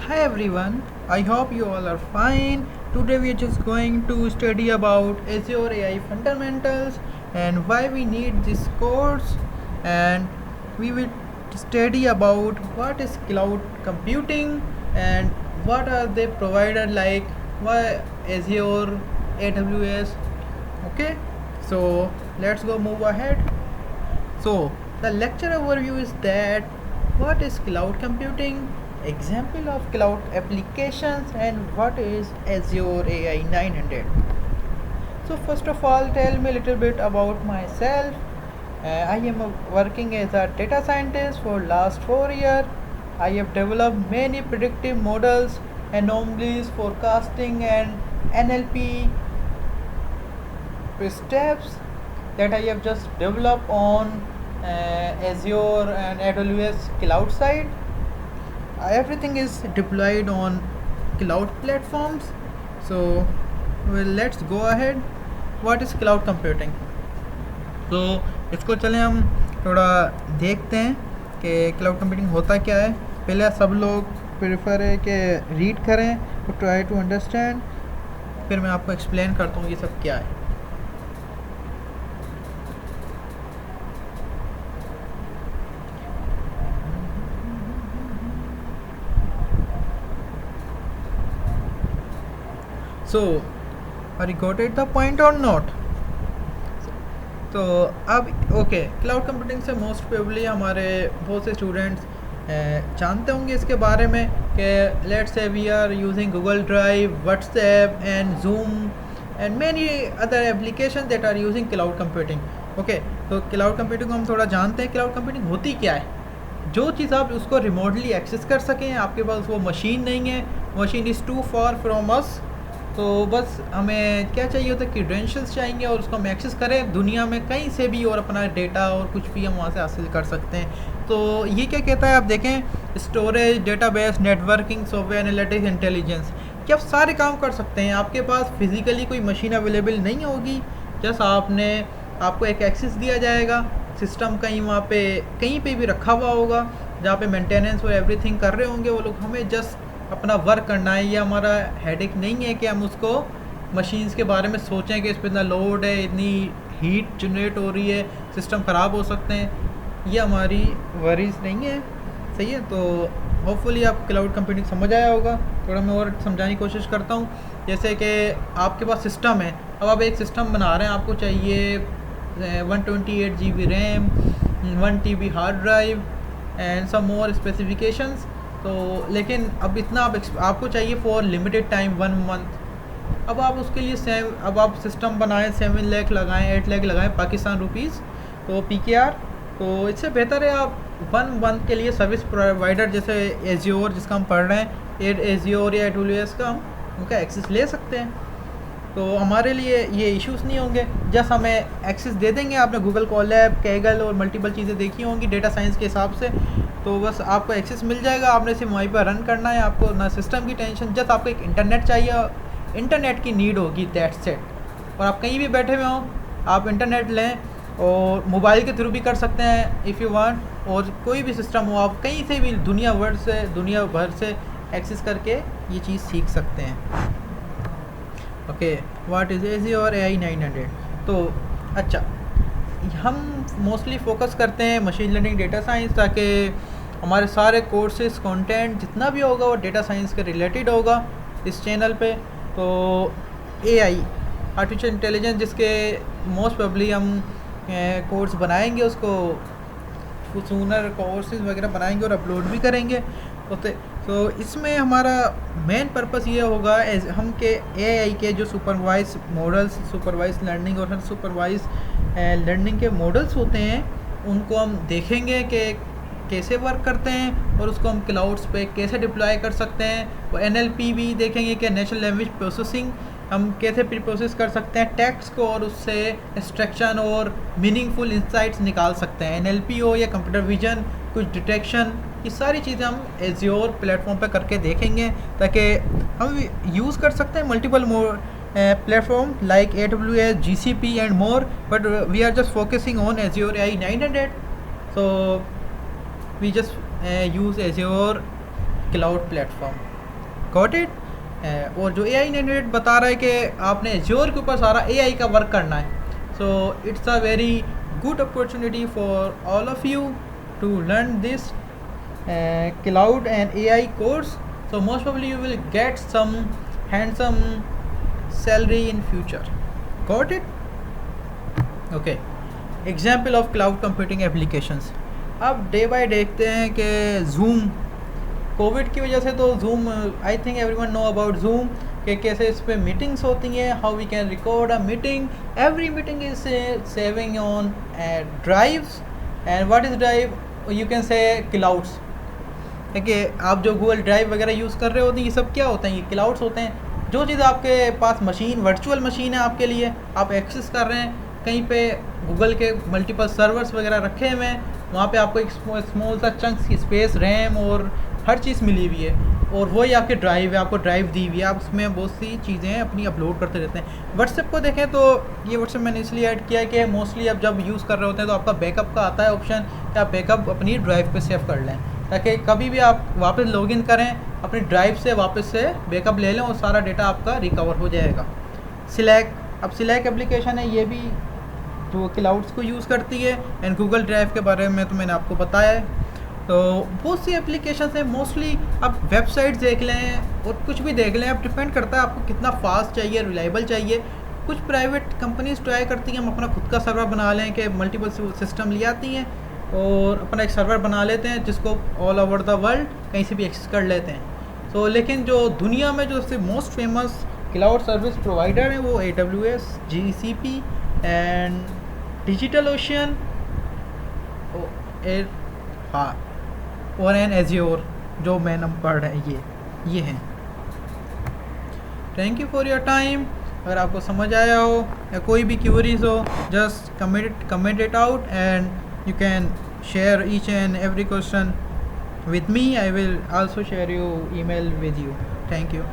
Hi everyone, I hope you all are fine. Today we are just going to study about Azure AI fundamentals and why we need this course, and we will study about what is cloud computing and what are they provided like why Azure, AWS. Okay, so let's go move ahead. So, the lecture overview is that what is cloud computing, example of cloud applications, and what is Azure AI 900. So, first of all, tell me a little bit about myself. I am working as a data scientist for last 4 years. I have developed many predictive models, anomalies, forecasting, and NLP steps that I have just developed on Azure and AWS cloud side. Everything is deployed on cloud platforms. So, well, let's go ahead. What is cloud computing? तो इसको चले हम थोड़ा देखते हैं कि cloud computing होता क्या है. पहले सब लोग प्रेफर है कि रीड करें तो ट्राई टू अंडरस्टैंड, फिर मैं आपको एक्सप्लेन करता हूँ ये सब क्या है. So, are you got it the point or not? तो अब ओके, क्लाउड कंप्यूटिंग से मोस्ट प्रोबेबली हमारे बहुत से स्टूडेंट्स जानते होंगे इसके बारे में कि let's say we are using Google Drive, WhatsApp and Zoom and many other application that are using cloud computing. Okay, तो क्लाउड कंप्यूटिंग को हम थोड़ा जानते हैं. क्लाउड कंप्यूटिंग होती क्या है? जो चीज़ आप उसको रिमोटली एक्सेस कर सकें, आपके पास वो मशीन नहीं है, machine is too far from us, तो बस हमें क्या चाहिए होता है, क्रीडेंशियल्स चाहिए और उसको हम एक्सेस करें दुनिया में कहीं से भी और अपना डेटा और कुछ भी हम वहाँ से हासिल कर सकते हैं. तो ये क्या कहता है, आप देखें, storage, database, networking, software analytics, intelligence, कि आप सारे काम कर सकते हैं. आपके पास फिजिकली कोई मशीन अवेलेबल नहीं होगी, जस्ट आपको एक एक्सेस दिया जाएगा, सिस्टम कहीं वहाँ पे कहीं पे भी रखा हुआ होगा जहाँ पे मेंटेनेंस और एवरीथिंग कर रहे होंगे वो लोग. हमें जस्ट अपना वर्क करना है. ये हमारा हेडेक नहीं है कि हम उसको मशीन्स के बारे में सोचें कि इस पर इतना लोड है, इतनी हीट जनरेट हो रही है, सिस्टम ख़राब हो सकते हैं. ये हमारी वरीज नहीं है. सही है. तो होपफुली आप क्लाउड कंप्यूटिंग समझ आया होगा. थोड़ा मैं और समझाने की कोशिश करता हूँ. जैसे कि आपके पास सिस्टम है, अब आप एक सिस्टम बना रहे हैं, आपको चाहिए 128 GB RAM, 1 TB hard drive and some more specifications. तो लेकिन अब इतना आपको चाहिए फॉर लिमिटेड टाइम 1 मंथ. अब आप उसके लिए अब आप सिस्टम बनाएं, 7 लाख लगाएं, 8 लाख लगाएं पाकिस्तान रुपीज़, तो PKR. तो इससे बेहतर है आप 1 मंथ के लिए सर्विस प्रोवाइडर जैसे एज्योर जिसका हम पढ़ रहे हैं, एज्योर या AWS का, हम उनका एक्सेस ले सकते हैं. तो हमारे लिए ये इश्यूज़ नहीं होंगे. जस्ट हमें एक्सेस दे देंगे. आपने गूगल कोलैब, कैगल और मल्टीपल चीज़ें देखी होंगी डेटा साइंस के हिसाब से, तो बस आपको एक्सेस मिल जाएगा. आपने सिर्फ वहीं पर रन करना है. आपको ना सिस्टम की टेंशन, जस्ट आपको एक इंटरनेट चाहिए, इंटरनेट की नीड होगी, दैट्स सेट. और आप कहीं भी बैठे हुए हों, आप इंटरनेट लें और मोबाइल के थ्रू भी कर सकते हैं इफ़ यू वांट, और कोई भी सिस्टम हो, आप कहीं से भी दुनिया भर से एक्सेस करके ये चीज़ सीख सकते हैं. Okay, what is Azure AI 900? तो अच्छा, हम मोस्टली फोकस करते हैं मशीन लर्निंग, डेटा साइंस, ताकि हमारे सारे कोर्सेज, कंटेंट जितना भी होगा वो डेटा साइंस के रिलेटेड होगा इस चैनल पे. तो AI, आर्टिफिशियल इंटेलिजेंस, जिसके मोस्ट प्रोबेबली हम कोर्स बनाएंगे, उसको सूनर कोर्सेज वगैरह बनाएंगे और अपलोड भी करेंगे. तो इसमें हमारा मेन पर्पस ये होगा हम के AI के जो सुपरवाइज मॉडल्स, सुपरवाइज लर्निंग और सुपरवाइज लर्निंग के मॉडल्स होते हैं, उनको हम देखेंगे कि कैसे वर्क करते हैं और उसको हम क्लाउड्स पे कैसे डिप्लॉय कर सकते हैं. वो NLP भी देखेंगे कि नेचुरल लैंग्वेज प्रोसेसिंग हम कैसे प्री प्रोसेस कर सकते हैं टेक्स्ट को और उससे एक्सट्रैक्शन और मीनिंगफुल इंसाइट्स निकाल सकते हैं. NLP हो या कंप्यूटर विजन, कुछ डिटेक्शन, ये सारी चीज़ें हम एज्योर प्लेटफॉर्म पे करके देखेंगे, ताकि हम यूज़ कर सकते हैं multiple platform like AWS, GCP and more, but we are just focusing on Azure AI 900. So we just use Azure cloud platform. Got it. और जो AI नेट बता रहा है कि आपने एज्योर के ऊपर सारा AI का वर्क करना है, so it's a very good opportunity for all of you to learn this cloud and AI course. So most probably you will get some handsome salary in future. Got it? Okay. Example of cloud computing applications. अब day bye देखते हैं कि Zoom, Covid की वजह से तो Zoom, I think everyone know about Zoom, कि कैसे इस पे मीटिंग्स होती हैं, how we can record a meeting, every meeting is saving on drives, and what is drive, you can say clouds. कि आप जो गूगल ड्राइव वगैरह यूज़ कर रहे होते हैं, ये सब क्या होते हैं, ये क्लाउड्स होते हैं। जो चीज़ आपके पास मशीन, वर्चुअल मशीन है आपके लिए, आप एक्सेस कर रहे हैं, कहीं पे गूगल के मल्टीपल सर्वर्स वगैरह रखे हुए हैं, वहाँ पे आपको एक स्मॉल सा चंक्स की स्पेस, रैम और हर चीज़ मिली हुई है, और वही आपके ड्राइव है, आपको ड्राइव दी हुई है, आप उसमें बहुत सी चीज़ें अपनी अपलोड करते रहते हैं। व्हाट्सएप को देखें तो ये व्हाट्सएप मैंने इसलिए ऐड किया है कि मोस्टली आप जब यूज़ कर रहे होते हैं तो आपका बैकअप का आता है ऑप्शन कि आप बैकअप अपनी ड्राइव पे सेव कर लें, ताकि कभी भी आप वापस लॉगिन करें अपनी ड्राइव से वापस से बैकअप ले लें और सारा डेटा आपका रिकवर हो जाएगा। स्लैक, अब स्लैक एप्लीकेशन है, ये भी जो क्लाउड्स को यूज़ करती है, एंड गूगल ड्राइव के बारे में तो मैंने आपको बताया है। तो बहुत सी एप्लीकेशन हैं, मोस्टली आप वेबसाइट्स देख लें और कुछ भी देख लें, अब डिपेंड करता है आपको कितना फास्ट चाहिए, रिलायबल चाहिए। कुछ प्राइवेट कंपनीज ट्राई करती हैं हम अपना खुद का सर्वर बना लें, कि मल्टीपल सिस्टम ले आती हैं और अपना एक सर्वर बना लेते हैं जिसको ऑल ओवर द वर्ल्ड कहीं से भी एक्सेस कर लेते हैं। तो लेकिन जो दुनिया में जो सबसे most famous cloud service provider हैं वो AWS, GCP and digital ocean, हाँ, और एन एज्योर, जो मैं नंबर पढ़ रहे हैं ये हैं। Thank you for your time. अगर आपको समझ आया हो या कोई भी क्यूरीज हो, just comment it out and you can share each and every question with me. I will also share your email with you. Thank you.